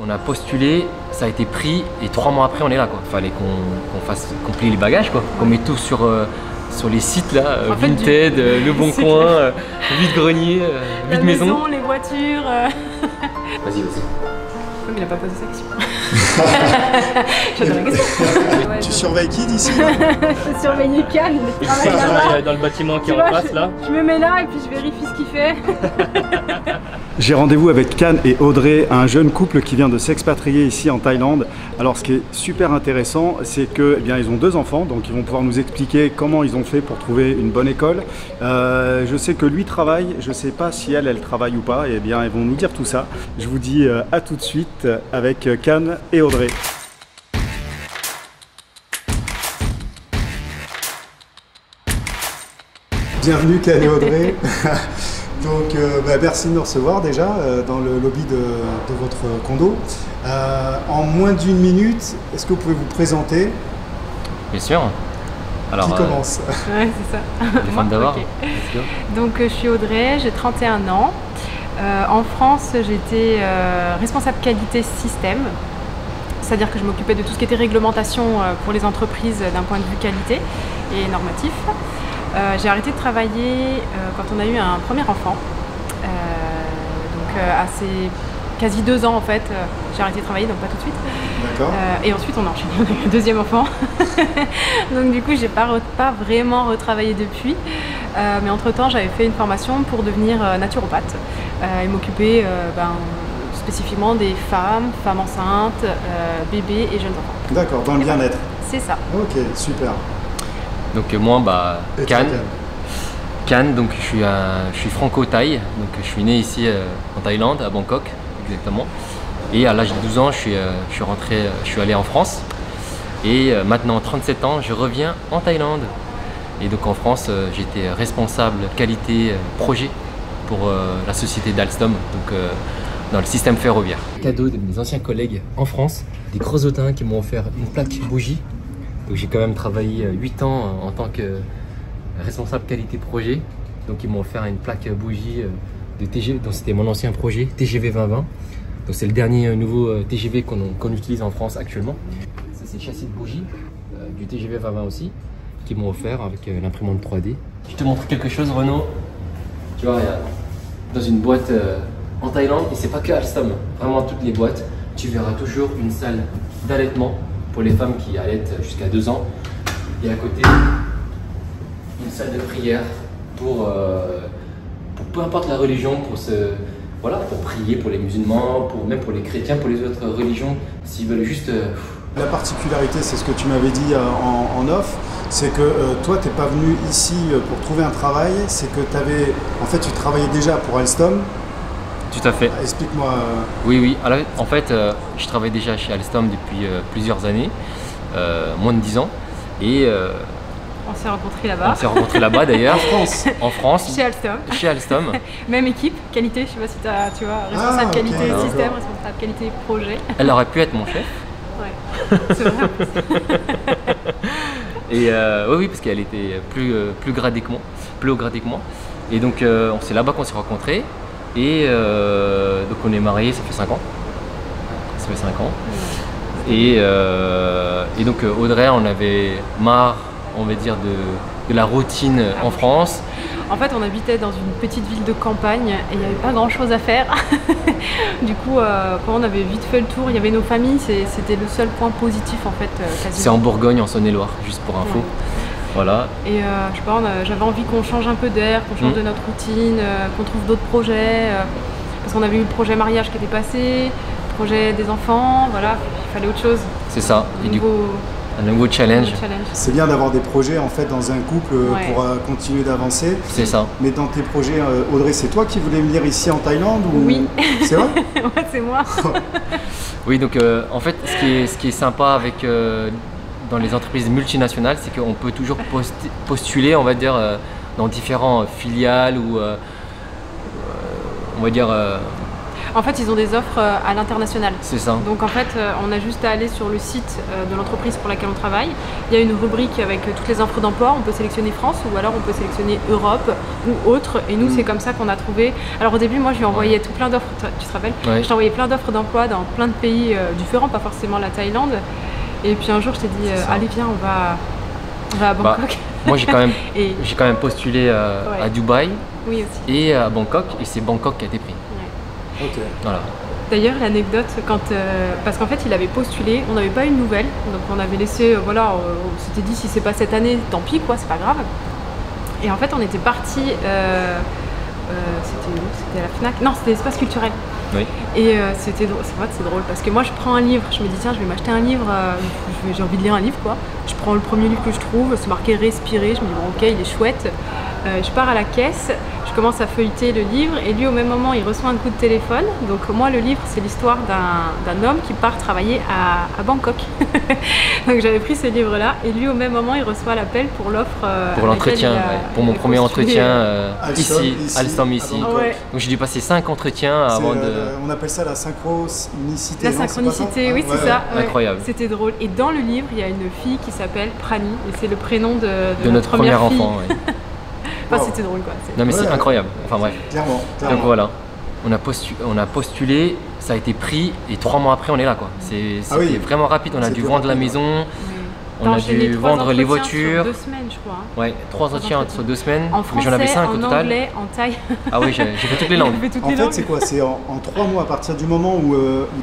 on a postulé, ça a été pris et 3 mois après on est là quoi. Fallait qu'on plie les bagages quoi, qu'on mette tout sur les sites là, Vinted, Le Bon Coin, Vide-Grenier, Vide-Maison. Les voitures. Vas-y, vas-y. Il n'a pas posé sa question. J'adore la question. Ouais, tu surveilles qui d'ici? Je surveille Cannes, il travaille là-bas. Dans le bâtiment qui est en face là. Je me mets là et puis je vérifie ce qu'il fait. J'ai rendez-vous avec Can et Audrey, un jeune couple qui vient de s'expatrier ici en Thaïlande. Alors ce qui est super intéressant, c'est que ils ont 2 enfants, donc ils vont pouvoir nous expliquer comment ils ont fait pour trouver une bonne école. Je sais que lui travaille, je ne sais pas si elle travaille ou pas, et ils vont nous dire tout ça. Je vous dis à tout de suite avec Can et Audrey. Bienvenue Can et Audrey. Donc merci de nous recevoir déjà dans le lobby de votre condo. En moins d'1 minute, est-ce que vous pouvez vous présenter? Bien sûr. Alors, qui commence? Ouais, c'est ça. Les femmes d'abord. Okay. Donc je suis Audrey, j'ai 31 ans. En France, j'étais responsable qualité système. C'est-à-dire que je m'occupais de tout ce qui était réglementation pour les entreprises d'un point de vue qualité et normatif. J'ai arrêté de travailler quand on a eu un premier enfant, quasi 2 ans en fait, j'ai arrêté de travailler, donc pas tout de suite. D'accord. Et ensuite on a enchaîné avec le 2e enfant, donc du coup j'ai pas vraiment retravaillé depuis, mais entre temps j'avais fait une formation pour devenir naturopathe et m'occuper spécifiquement des femmes enceintes, bébés et jeunes enfants. D'accord, dans le bien-être. C'est ça. Ok, super. Donc moi, Can, donc je suis franco-thaï, donc je suis né ici en Thaïlande, à Bangkok exactement. Et à l'âge de 12 ans, je suis allé en France. Et maintenant, 37 ans, je reviens en Thaïlande. Et donc en France, j'étais responsable qualité projet pour la société d'Alstom, donc dans le système ferroviaire. Cadeau de mes anciens collègues en France, des gros autins qui m'ont offert une plaque bougie. Donc j'ai quand même travaillé 8 ans en tant que responsable qualité projet. Donc ils m'ont offert une plaque bougie de TGV, donc c'était mon ancien projet TGV 2020. Donc c'est le dernier nouveau TGV qu'on utilise en France actuellement. Ça c'est le châssis de bougie du TGV 2020 aussi, qu'ils m'ont offert avec l'imprimante 3D. Je te montre quelque chose Renaud. Tu vois, dans une boîte en Thaïlande, et c'est pas que Alstom, vraiment toutes les boîtes, tu verras toujours une salle d'allaitement pour les femmes qui allaitent jusqu'à 2 ans. Et à côté, une salle de prière pour peu importe la religion, pour prier pour les musulmans, même pour les chrétiens, pour les autres religions, s'ils veulent juste... La particularité, c'est ce que tu m'avais dit en off, c'est que toi, tu n'es pas venu ici pour trouver un travail, c'est que tu travaillais déjà pour Alstom. Tout à fait. Explique-moi. Oui. Alors, en fait, je travaille déjà chez Alstom depuis plusieurs années, moins de 10 ans. Et on s'est rencontrés là-bas. On s'est rencontrés là-bas d'ailleurs. En France. Chez Alstom. Même équipe, qualité, je ne sais pas si tu vois, responsable qualité système, responsable qualité projet. Elle aurait pu être mon chef. Ouais, c'est vrai. Et oui, parce qu'elle était plus haut gradée que moi. Et donc, c'est là-bas qu'on s'est rencontrés. Et donc on est mariés, ça fait 5 ans. Ça fait 5 ans. Et donc Audrey, on avait marre, on va dire, de la routine en France. En fait, on habitait dans une petite ville de campagne et il n'y avait pas grand chose à faire. Du coup, quand on avait vite fait le tour, il y avait nos familles, c'était le seul point positif en fait. C'est en Bourgogne, en Saône-et-Loire, juste pour info. Ouais. Voilà. Et je sais pas, j'avais envie qu'on change un peu d'air, qu'on change de notre routine, qu'on trouve d'autres projets. Parce qu'on avait eu le projet mariage qui était passé, le projet des enfants, voilà, il fallait autre chose. C'est ça. Un nouveau challenge. C'est bien d'avoir des projets en fait dans un couple pour continuer d'avancer. C'est ça. Mais dans tes projets, Audrey, c'est toi qui voulais venir ici en Thaïlande ou... Oui. C'est vrai? Ouais, c'est moi. Oui, donc en fait, ce qui est sympa avec dans les entreprises multinationales, c'est qu'on peut toujours postuler, on va dire, dans différents filiales ou on va dire En fait, ils ont des offres à l'international. C'est ça. Donc en fait, on a juste à aller sur le site de l'entreprise pour laquelle on travaille. Il y a une rubrique avec toutes les offres d'emploi. On peut sélectionner France ou alors on peut sélectionner Europe ou autre. Et nous, c'est comme ça qu'on a trouvé. Alors au début, moi, je lui envoyais tout plein d'offres. Tu te rappelles? Ouais. Je t'envoyais plein d'offres d'emploi dans plein de pays différents, pas forcément la Thaïlande. Et puis un jour, je t'ai dit, allez, viens, on va à Bangkok. Moi, j'ai quand même, Et- j'ai quand même postulé à Dubaï Oui, aussi. et à Bangkok, et c'est Bangkok qui a été pris. Ouais. Ok. Voilà. D'ailleurs, l'anecdote, parce qu'en fait, il avait postulé, on n'avait pas eu de nouvelles, donc on avait laissé, voilà, on s'était dit si c'est pas cette année, tant pis, quoi, c'est pas grave. Et en fait, on était parti, c'était où? C'était à la Fnac? Non, c'était l'espace culturel. Oui. Et c'était drôle, c'est vrai que c'est drôle, parce que moi, je prends un livre, je me dis tiens, je vais m'acheter un livre, j'ai envie de lire un livre, quoi. Je prends le premier livre que je trouve, c'est marqué respirer, je me dis bon, ok, il est chouette. Je pars à la caisse, je commence à feuilleter le livre et lui au même moment il reçoit un coup de téléphone. Donc moi le livre c'est l'histoire d'un homme qui part travailler à Bangkok. Donc j'avais pris ce livre là et lui au même moment il reçoit l'appel pour l'offre. Pour l'entretien, pour mon premier entretien Alstom, ici, Alstom ici. à Bangkok. Ouais. Donc j'ai dû passer 5 entretiens avant de... On appelle ça la synchronicité. La non, c'est pas synchronicité, ça oui, c'est Ouais. ça. Ouais. Incroyable. C'était drôle. Et dans le livre, il y a une fille qui s'appelle Prani, et c'est le prénom de notre premier première fille. enfant. Ouais. Enfin, Wow. c'était drôle, quoi. Non mais c'est Ouais. incroyable. Enfin bref. Clairement. Donc voilà. On a postulé, ça a été pris et 3 mois après on est là quoi. C'était Ah oui. vraiment rapide. On a dû C'était vendre la rapide, maison, Oui. on T'as a enchaîné dû 3 vendre les entretiens voitures. sur 2 semaines, je crois. Hein. Ouais, 3 entretiens entretiens. sur 2 semaines. En Mais français, j'en avais 5 au en total. anglais, en thaï. Ah oui, j'ai fait toutes les langues. J'ai fait toutes En les fait, langues. c'est quoi? C'est en 3 mois à partir du moment où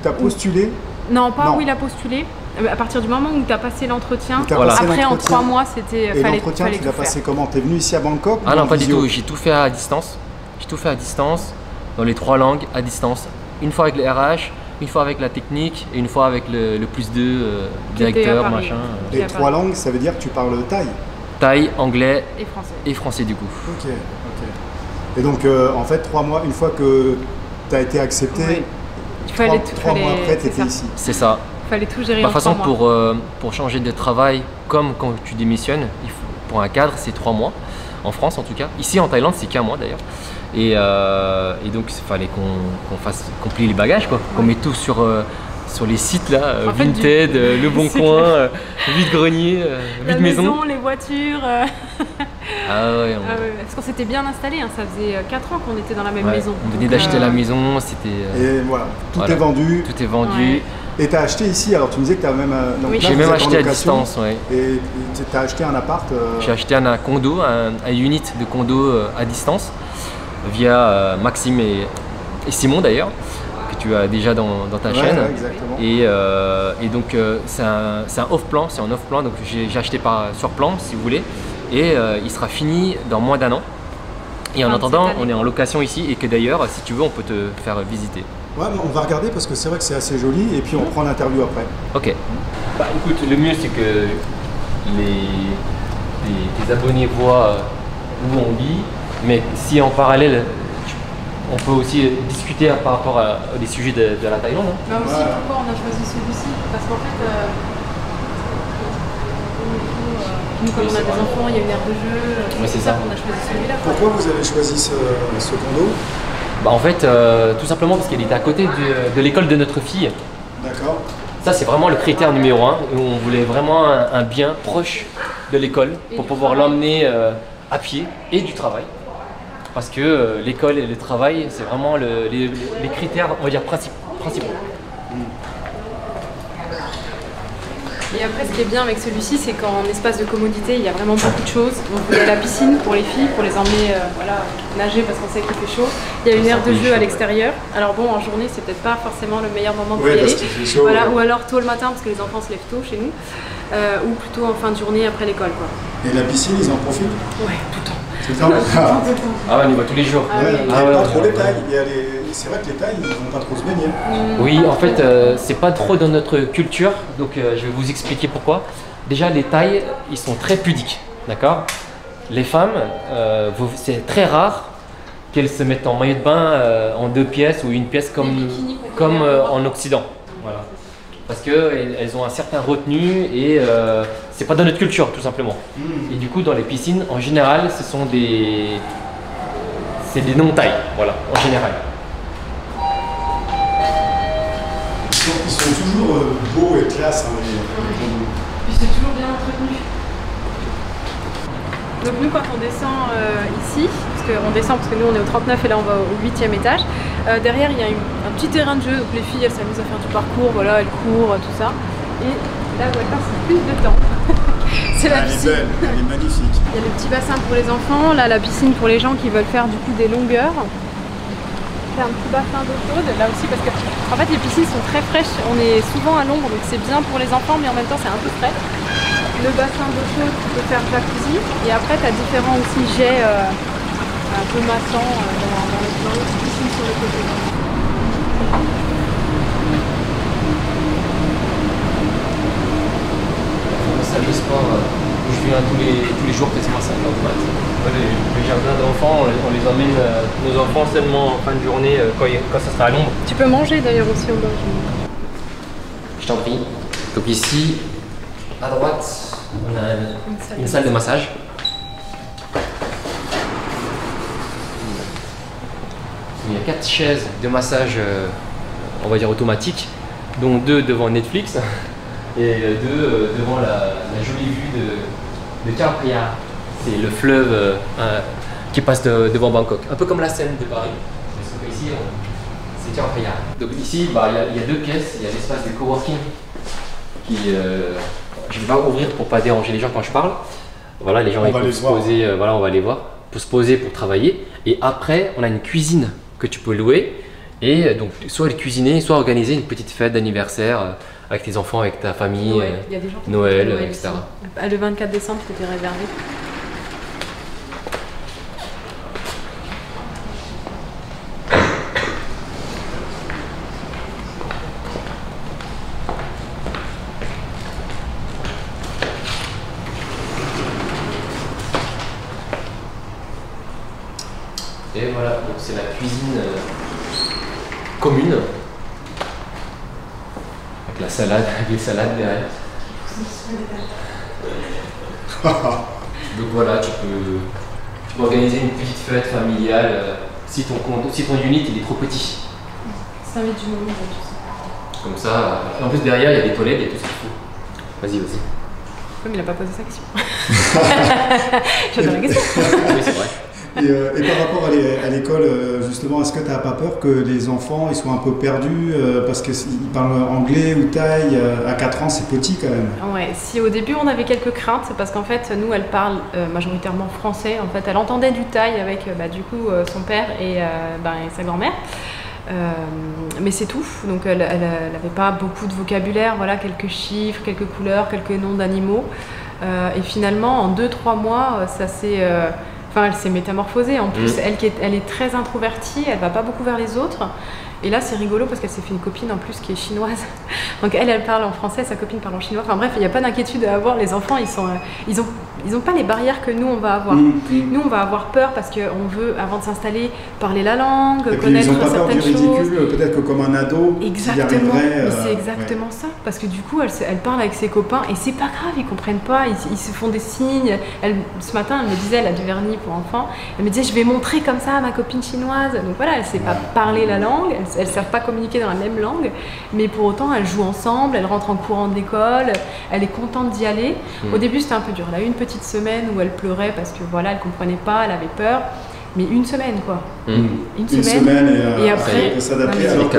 tu as postulé. Non, pas Non. où il a postulé. À partir du moment où tu as passé l'entretien. Où t'as Voilà. passé Après, en l'entretien. 3 mois, c'était Et fallait l'entretien, tu tout l'as faire. passé comment? T'es venu ici à Bangkok? Ah ou non, en pas du visio? tout. J'ai tout fait à distance. J'ai tout fait à distance, dans les 3 langues, à distance. Une fois avec les RH, une fois avec la technique et une fois avec le plus 2 Qui était à directeur, Paris. machin. Les à 3 Paris. langues, ça veut dire que tu parles thaï. Thaï, anglais Et français. et français du coup. Ok, ok. Et donc, en fait, 3 mois, une fois que tu as été accepté, Oui. Il fallait tout. 3 mois après, tu c'est étais ça. ici. C'est ça. Fallait tout gérer De en toute 3 façon, mois. pour changer de travail, comme quand tu démissionnes, pour un cadre, c'est 3 mois. En France, en tout cas. Ici, en Thaïlande, c'est qu'un mois d'ailleurs. Et donc, il fallait qu'on plie les bagages, quoi. Qu'on mette tout sur les sites là, En fait, Vinted, Le Bon c'est Coin, Vide Grenier, La Vide Maison. les voitures. Ah ouais, Ah ouais, parce qu'on s'était bien installé, hein. Ça faisait 4 ans qu'on était dans la même ouais, maison. on venait Donc, d'acheter la maison, c'était Et voilà, tout Voilà. est vendu. tout est vendu. Ouais. Et tu as acheté ici, alors tu me disais que tu as même. Donc Oui. là, J'ai vous même êtes en acheté à location. distance, ouais. Et tu as acheté un appart. J'ai acheté un condo, un unit de condo à distance via Maxime et Simon d'ailleurs, que tu as déjà dans ta Ouais, chaîne. ouais, exactement. Et donc c'est un off-plan, c'est un off-plan, donc j'ai acheté sur plan si vous voulez, et il sera fini dans moins d'1 an. Et en Fin de attendant, cette année. on est en location ici et que d'ailleurs, si tu veux, on peut te faire visiter. Ouais, mais on va regarder parce que c'est vrai que c'est assez joli et puis on prend l'interview après. Ok. Bah écoute, le mieux c'est que tes abonnés voient où on vit, mais si en parallèle, on peut aussi discuter par rapport à des sujets de la Thaïlande. Hein. Bah aussi, Ouais. pourquoi on a choisi celui-ci? Parce qu'en fait, nous, comme on a des enfants, il y a une aire de jeu. Ouais, c'est pour ça ça. qu'on a choisi celui-là. quoi. Pourquoi vous avez choisi ce condo? Bah en fait, tout simplement parce qu'il était à côté de l'école de notre fille. D'accord. Ça, c'est vraiment le critère numéro 1. On voulait vraiment un bien proche de l'école Et pour du pouvoir travail. l'emmener à pied et du travail. Parce que l'école et le travail, c'est vraiment les critères, on va dire, principaux. Et après, ce qui est bien avec celui-ci, c'est qu'en espace de commodité, il y a vraiment beaucoup de choses. Donc, il y a la piscine pour les filles, pour les emmener voilà, nager parce qu'on sait qu'il fait chaud. Il y a une aire de jeu à l'extérieur. Alors bon, en journée, c'est peut-être pas forcément le meilleur moment pour Oui, y parce aller. qu'il fait chaud. Voilà, ouais. ou alors tôt le matin parce que les enfants se lèvent tôt chez nous, ou plutôt en fin de journée après l'école. Quoi. Et la piscine, ils en profitent? Ouais, tout le temps. C'est ça. Ah, Ah ouais, on y va tous les jours. Ah ouais, oui. il y a Ah ouais, pas ouais, trop ouais. les tailles. C'est vrai que les tailles, ils vont pas trop se baigner. Oui, en fait, c'est pas trop dans notre culture, donc je vais vous expliquer pourquoi. Déjà, les Thaïs, ils sont très pudiques, d'accord? Les femmes, c'est très rare qu'elles se mettent en maillot de bain en 2 pièces ou une pièce Les comme bikinis qu'on peut mettre en Occident. Voilà. Parce qu'elles ont un certain retenu et c'est pas dans notre culture, tout simplement. Et du coup, dans les piscines, en général, c'est des non-tailles, voilà, en général. Ils sont toujours beaux et classe. Hein, Puis c'est toujours bien entretenu. Donc nous quand on descend ici, parce que nous on est au 39 et là on va au 8e étage, derrière il y a un petit terrain de jeu, donc les filles elles s'amusent à faire du parcours, voilà, elles courent, tout ça. Et là où elles passent plus de temps, c'est la piscine. Elle est belle, elle est magnifique. Il y a le petit bassin pour les enfants, là la piscine pour les gens qui veulent faire du coup des longueurs. Faire un petit bassin d'eau chaude, là aussi parce que en fait les piscines sont très fraîches, on est souvent à l'ombre donc c'est bien pour les enfants mais en même temps c'est un peu frais. Le bassin d'eau chaude, tu peux faire jacuzzi et après tu as différents aussi jets un peu massants dans l'autre piscine sur le côté. La salle de sport où je viens tous les jours quasiment à 5h du mat. Les jardins d'enfants, on les emmène nos enfants seulement en fin de journée quand ça sera à l'ombre. Tu peux manger d'ailleurs aussi au bord. Je t'en prie. Donc ici, à droite, on a une salle de massage. Il y a 4 chaises de massage, on va dire automatiques, dont 2 devant Netflix et 2 devant la jolie vue de Chao Phraya. C'est le fleuve qui passe devant Bangkok, un peu comme la Seine de Paris. Sauf que ici, c'est Chao Phraya. Donc ici, il y a 2 pièces, il y a l'espace de coworking qui je ne vais pas ouvrir pour ne pas déranger les gens quand je parle. Voilà, les gens ils peuvent se poser, voilà, on va les voir, pour se poser pour travailler. Et après, on a une cuisine que tu peux louer. Et donc, soit cuisiner, soit organiser une petite fête d'anniversaire avec tes enfants, avec ta famille, il y a des gens qui Noël, etc. Le 24 décembre, c'était réservé. Et voilà, donc c'est la cuisine commune. Avec la salade, avec les salades derrière. Donc voilà, tu peux organiser une petite fête familiale si ton unit il est trop petit. Ça met du monde, tu sais. Comme ça, en plus derrière il y a des toilettes et tout ce qu'il faut. Vas-y, vas-y. Comme il n'a pas posé sa question. J'adore la question. Oui, c'est vrai. Et par rapport à l'école, justement, est-ce que tu n'as pas peur que les enfants ils soient un peu perdus parce qu'ils parlent anglais ou thaï à 4 ans, c'est petit quand même. Ouais, si au début on avait quelques craintes, c'est parce qu'en fait, nous, elle parle majoritairement français. En fait, elle entendait du thaï avec du coup son père et sa grand-mère. Mais c'est tout, donc elle n'avait pas beaucoup de vocabulaire, voilà, quelques chiffres, quelques couleurs, quelques noms d'animaux. Et finalement, en 2-3 mois, ça s'est... Enfin, elle s'est métamorphosée. En plus, elle est très introvertie, elle va pas beaucoup vers les autres. Et là, c'est rigolo parce qu'elle s'est fait une copine en plus qui est chinoise. Donc elle parle en français, sa copine parle en chinois. Enfin bref, il n'y a pas d'inquiétude à avoir. Les enfants, ils ont pas les barrières que nous on va avoir. Nous, on va avoir peur parce qu'on veut, avant de s'installer, parler la langue, et connaître ils ont pas peur certaines du ridicule, choses. peut-être que comme un ado. Exactement. Mais c'est exactement ça. Parce que du coup, elle parle avec ses copains et c'est pas grave, ils comprennent pas. Ils se font des signes. Ce matin, elle me disait, elle a du vernis pour enfants. Elle me disait, je vais montrer comme ça à ma copine chinoise. Donc voilà, elle sait pas parler la langue. Elles ne savent pas communiquer dans la même langue, mais pour autant elles jouent ensemble, elles rentrent en courant de l'école, elle est contente d'y aller. Au début c'était un peu dur, elle a eu une petite semaine où elle pleurait parce que voilà, elle comprenait pas, elle avait peur, mais une semaine quoi. Une semaine et après s'adapter alors qu'à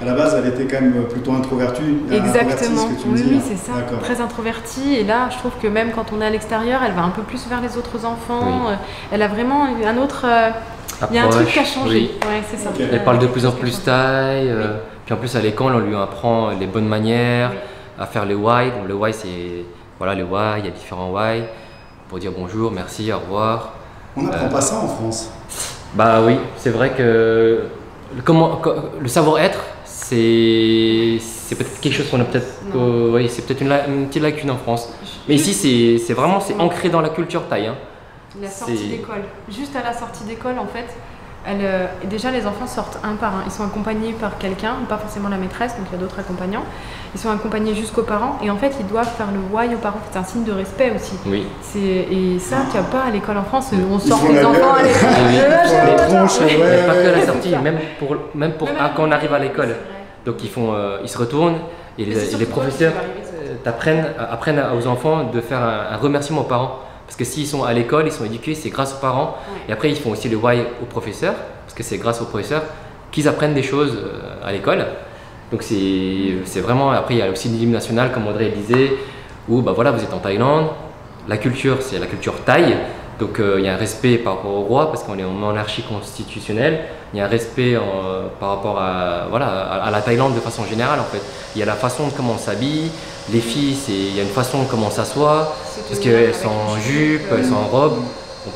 la base elle était quand même plutôt introvertie. Exactement, ce que tu me oui, dis, c'est ça, très introvertie, et là je trouve que même quand on est à l'extérieur, elle va un peu plus vers les autres enfants, elle a vraiment un autre... Il y a un truc qui a changé, oui. Ouais, c'est ça. Elle parle de plus en plus thaï, puis en plus à l'école on lui apprend les bonnes manières, à faire le why. Bon, le why c'est, voilà, le why, il y a différents why, pour dire bonjour, merci, au revoir. On n'apprend pas ça en France. Bah oui, c'est vrai que le savoir-être, c'est peut-être quelque chose qu'on a peut-être, oui, c'est peut-être une petite lacune en France. Mais ici c'est vraiment ancré dans la culture thaï. Hein. La sortie d'école. Juste à la sortie d'école, en fait, déjà les enfants sortent un par un. Ils sont accompagnés par quelqu'un, pas forcément la maîtresse, donc il y a d'autres accompagnants. Ils sont accompagnés jusqu'aux parents et en fait ils doivent faire le why aux parents. C'est un signe de respect aussi. Oui. Et ça, tu n'as pas à l'école en France. On sort les enfants à l'école. Mais pas que à la sortie, même pour quand on arrive à l'école. Donc ils se retournent et les professeurs apprennent aux enfants de faire un remerciement aux parents. Parce que s'ils sont à l'école, ils sont éduqués, c'est grâce aux parents. Et après, ils font aussi le why aux professeurs, parce que c'est grâce aux professeurs qu'ils apprennent des choses à l'école. Donc c'est vraiment, après il y a aussi l'hymne national, comme Audrey disait, où bah voilà, vous êtes en Thaïlande, la culture c'est la culture thaï, donc il y a un respect par rapport au roi, parce qu'on est en monarchie constitutionnelle, il y a un respect par rapport à la Thaïlande de façon générale en fait. Il y a la façon de comment on s'habille, les filles, il y a une façon de comment on s'assoit, parce qu'elles sont en jupe, elles sont en robe.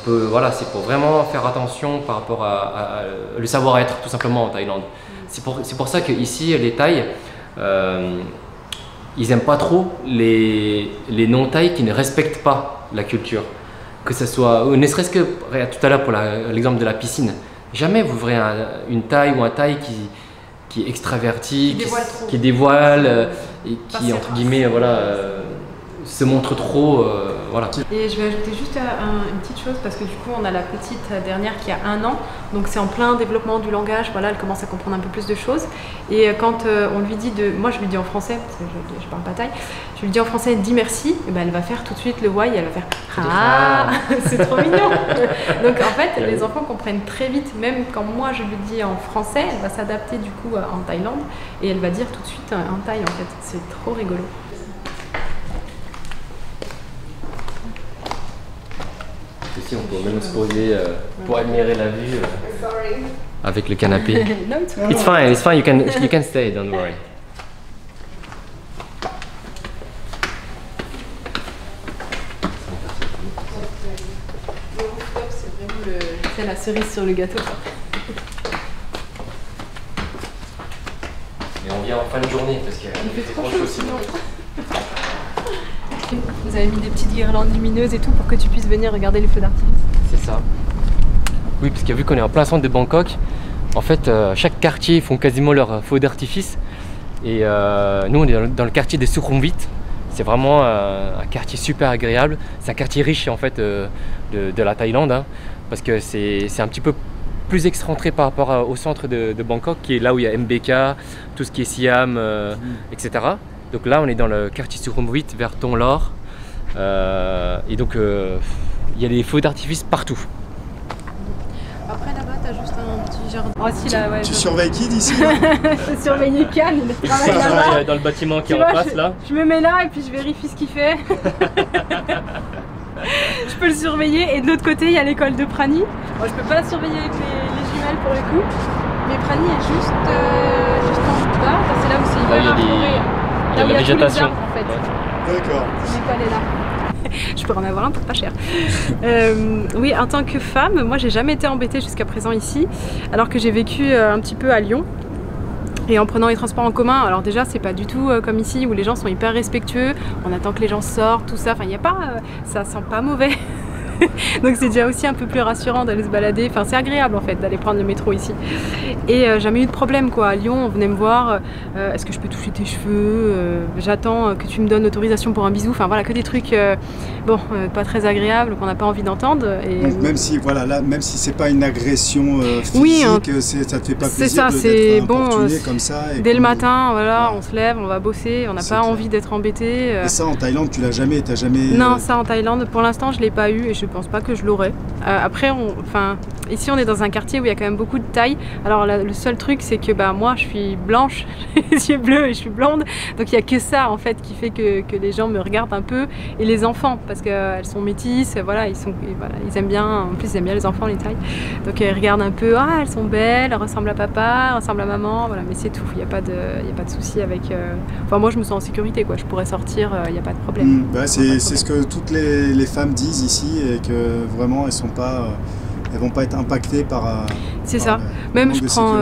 Voilà, c'est pour vraiment faire attention par rapport à le savoir-être tout simplement en Thaïlande. C'est pour ça qu'ici, les Thaïs, ils n'aiment pas trop les non-Thaïs qui ne respectent pas la culture. Que ce soit, ne serait-ce que tout à l'heure pour l'exemple de la piscine, jamais vous verrez une Thaï ou un Thaï qui est extraverti, qui dévoile et qui, entre guillemets, voilà, se montre trop. Voilà. Et je vais ajouter juste une petite chose parce que du coup on a la petite dernière qui a 1 an, donc c'est en plein développement du langage, voilà, elle commence à comprendre un peu plus de choses. Et quand on lui dit moi je lui dis en français, parce que je parle pas thaï, je lui dis en français dis merci, et ben elle va faire tout de suite le why, elle va faire ah, c'est trop mignon. Donc en fait les enfants comprennent très vite, même quand moi je lui dis en français, elle va s'adapter du coup en Thaïlande et elle va dire tout de suite en thaï en fait, c'est trop rigolo. Ici, on peut même se poser pour admirer la vue avec le canapé. No, it's fine, you can stay, don't worry. Le rooftop, c'est vraiment la cerise sur le gâteau. Et on vient en fin de journée parce qu'il fait trop chaud sinon. Vous avez mis des petites guirlandes lumineuses et tout pour que tu puisses venir regarder les feux d'artifice. C'est ça. Oui, parce que vu qu'on est en plein centre de Bangkok, en fait, chaque quartier font quasiment leur feux d'artifice. Et nous, on est dans le quartier de Sukhumvit. C'est vraiment un quartier super agréable. C'est un quartier riche en fait de la Thaïlande, hein, parce que c'est un petit peu plus excentré par rapport au centre de Bangkok, qui est là où il y a MBK, tout ce qui est Siam, etc. Donc là, on est dans le quartier Sukhumvit vers Thonglor. Et donc, il y a des feux d'artifice partout. Après, là-bas, tu as juste un petit jardin. Oh, si, là, ouais, tu surveilles qui d'ici? Je surveille Can, il travaille là-bas. Dans le bâtiment qui est en face, là. Je me mets là et puis je vérifie ce qu'il fait. Je peux le surveiller. Et de l'autre côté, il y a l'école de Prani. Bon, je peux pas la surveiller avec les jumelles pour le coup. Mais Prani est juste en bas. C'est là où c'est hyper arboré. Il y a la végétation. Arbres, en fait. Ouais. D'accord. L'école est là. Je peux en avoir un pour pas cher. Oui, en tant que femme, moi j'ai jamais été embêtée jusqu'à présent ici, alors que j'ai vécu un petit peu à Lyon. Et en prenant les transports en commun, alors déjà c'est pas du tout comme ici où les gens sont hyper respectueux, on attend que les gens sortent, tout ça, enfin il n'y a pas, ça sent pas mauvais. Donc c'est déjà aussi un peu plus rassurant d'aller se balader, enfin c'est agréable en fait d'aller prendre le métro ici. Et jamais eu de problème quoi, à Lyon on venait me voir, est-ce que je peux toucher tes cheveux, j'attends que tu me donnes l'autorisation pour un bisou, enfin voilà que des trucs bon, pas très agréables qu'on n'a pas envie d'entendre. Donc même si voilà, là, même si c'est pas une agression physique, oui, hein, ça te fait pas plaisir c'est ça, d'être bon, comme ça. Et dès le matin, voilà, on se lève, on va bosser, on n'a pas envie d'être embêté. Et ça en Thaïlande, tu l'as jamais, t'as jamais... Non, ça en Thaïlande, pour l'instant je l'ai pas eu et je pense pas que je l'aurais. Après, ici on est dans un quartier où il y a quand même beaucoup de Thaïs. Alors le seul truc c'est que moi je suis blanche, les yeux bleus et je suis blonde, donc il y a que ça en fait qui fait que les gens me regardent un peu, et les enfants parce qu'elles sont métisses, voilà, ils aiment bien, en plus ils aiment bien les enfants les Thaïs, donc ils regardent un peu, ah elles sont belles, elles ressemblent à papa, elles ressemblent à maman, voilà, mais c'est tout, il n'y a pas de souci avec, enfin moi je me sens en sécurité quoi, je pourrais sortir, il n'y a pas de problème. C'est ce que toutes les femmes disent ici, et que vraiment elles vont pas être impactées par... C'est ça. Même je prends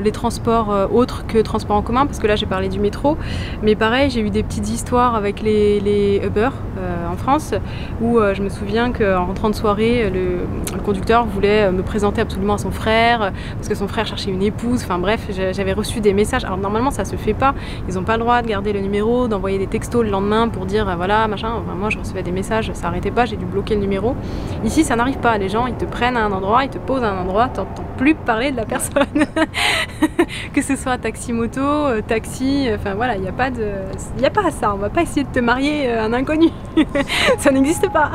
les transports autres que transports en commun, parce que là j'ai parlé du métro, mais pareil j'ai eu des petites histoires avec les Uber en France, où je me souviens qu'en rentrant de soirée, le conducteur voulait me présenter absolument à son frère, parce que son frère cherchait une épouse, enfin bref, j'avais reçu des messages. Alors normalement ça se fait pas, ils n'ont pas le droit de garder le numéro, d'envoyer des textos le lendemain pour dire voilà machin, enfin, moi je recevais des messages, ça arrêtait pas, j'ai dû bloquer le numéro. Ici ça n'arrive pas, les gens ils te prennent à un endroit, ils te posent à un endroit, t'entends plus parler de la personne. Que ce soit taxi-moto, taxi, enfin voilà, il n'y a pas à ça. On va pas essayer de te marier à un inconnu. Ça n'existe pas.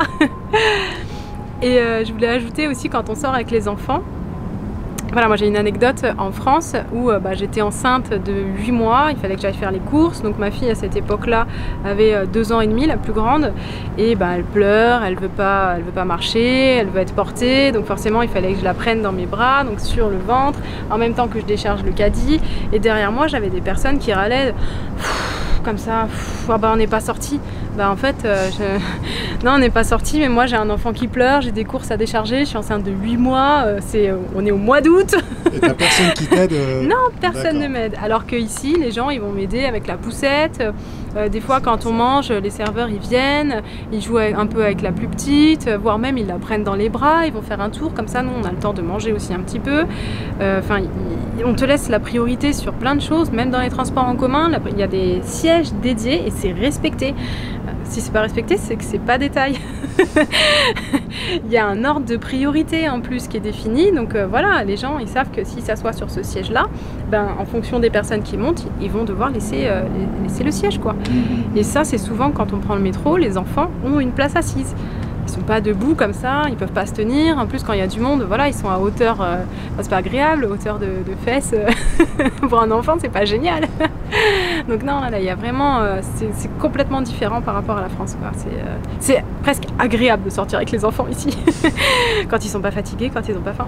Et je voulais ajouter aussi quand on sort avec les enfants. Voilà, moi j'ai une anecdote en France où j'étais enceinte de 8 mois, il fallait que j'aille faire les courses. Donc ma fille à cette époque-là avait 2 ans et demi, la plus grande. Et elle pleure, elle veut pas marcher, elle veut être portée. Donc forcément il fallait que je la prenne dans mes bras, donc sur le ventre, en même temps que je décharge le caddie. Et derrière moi j'avais des personnes qui râlaient comme ça, on n'est pas sorti. En fait, non, on n'est pas sorti, mais moi j'ai un enfant qui pleure, j'ai des courses à décharger, je suis enceinte de 8 mois, on est au mois d'août. Et t'as personne qui t'aide Non, personne ne m'aide. Alors qu'ici, les gens, ils vont m'aider avec la poussette. Des fois, quand on mange, les serveurs, ils viennent, ils jouent un peu avec la plus petite, voire même ils la prennent dans les bras, ils vont faire un tour. Comme ça, nous, on a le temps de manger aussi un petit peu. On te laisse la priorité sur plein de choses, même dans les transports en commun. Il y a des sièges dédiés et c'est respecté. Si c'est pas respecté, c'est que c'est pas détail. Il y a un ordre de priorité en plus qui est défini. Donc voilà, les gens, ils savent que s'ils s'assoient sur ce siège-là, en fonction des personnes qui montent, ils vont devoir laisser le siège, quoi. Et ça, c'est souvent quand on prend le métro, les enfants ont une place assise. Ils sont pas debout comme ça, ils peuvent pas se tenir. En plus, quand il y a du monde, voilà, ils sont à hauteur, c'est pas agréable, hauteur de fesses. Pour un enfant, c'est pas génial. Donc non, là, il y a vraiment, c'est complètement différent par rapport à la France, quoi. C'est presque agréable de sortir avec les enfants ici, quand ils sont pas fatigués, quand ils ont pas faim.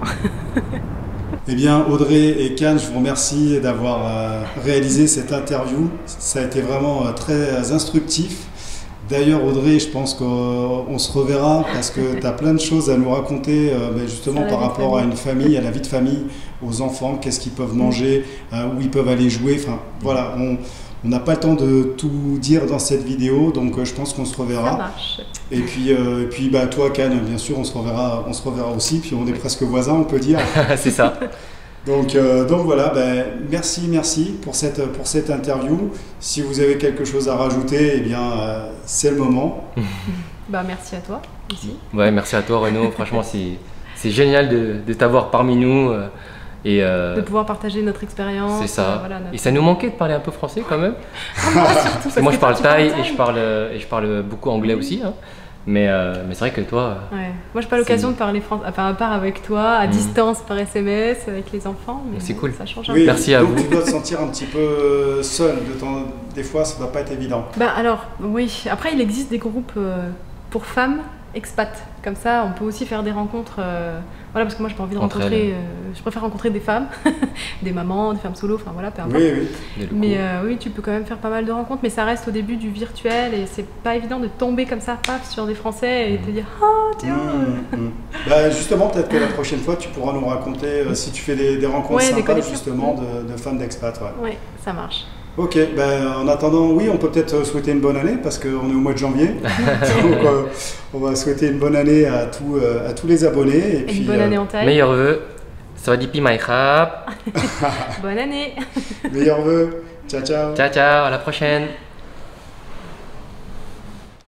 Eh bien, Audrey et Can, je vous remercie d'avoir réalisé cette interview. Ça a été vraiment très instructif. D'ailleurs, Audrey, je pense qu'on se reverra parce que tu as plein de choses à nous raconter justement par rapport à une famille, à la vie de famille, aux enfants, qu'est-ce qu'ils peuvent manger, où ils peuvent aller jouer. Enfin, voilà, on n'a pas le temps de tout dire dans cette vidéo, donc je pense qu'on se reverra. Ça marche. Et puis toi, Can, bien sûr, on se reverra aussi. Puis on est presque voisins, on peut dire. C'est ça. Donc voilà, merci pour cette interview. Si vous avez quelque chose à rajouter, eh bien c'est le moment. Merci à toi aussi. Ouais, merci à toi Renaud. Franchement, c'est génial de t'avoir parmi nous et de pouvoir partager notre expérience. C'est ça. Et ça nous manquait de parler un peu français quand même. Moi, je parle thaï et je parle beaucoup anglais aussi. Hein. Mais c'est vrai que toi... Ouais. Moi, j'ai pas l'occasion de parler français, enfin à part avec toi, à distance par SMS, avec les enfants. C'est cool. Ça change un peu. Merci à vous. Tu dois te sentir un petit peu seul. Des fois, ça doit pas être évident. Alors, oui. Après, il existe des groupes pour femmes expats. Comme ça, on peut aussi faire des rencontres. Voilà, parce que moi, j'ai pas envie de rencontrer. Je préfère rencontrer des femmes, des mamans, des femmes solo, enfin voilà, peu importe. Oui. Mais oui, tu peux quand même faire pas mal de rencontres, mais ça reste au début du virtuel et c'est pas évident de tomber comme ça, paf, sur des Français et te dire ah tiens. Justement, peut-être que la prochaine fois, tu pourras nous raconter si tu fais des rencontres sympas justement de femmes d'expats. Oui, ça marche. Ok, en attendant, oui, on peut peut-être souhaiter une bonne année parce qu'on est au mois de janvier. Donc, on va souhaiter une bonne année à tous les abonnés. Et puis, une bonne année en Thaï. Meilleurs vœux. Sawadee pi mai krab. Bonne année. Meilleurs vœux. Ciao, ciao. Ciao, ciao. À la prochaine.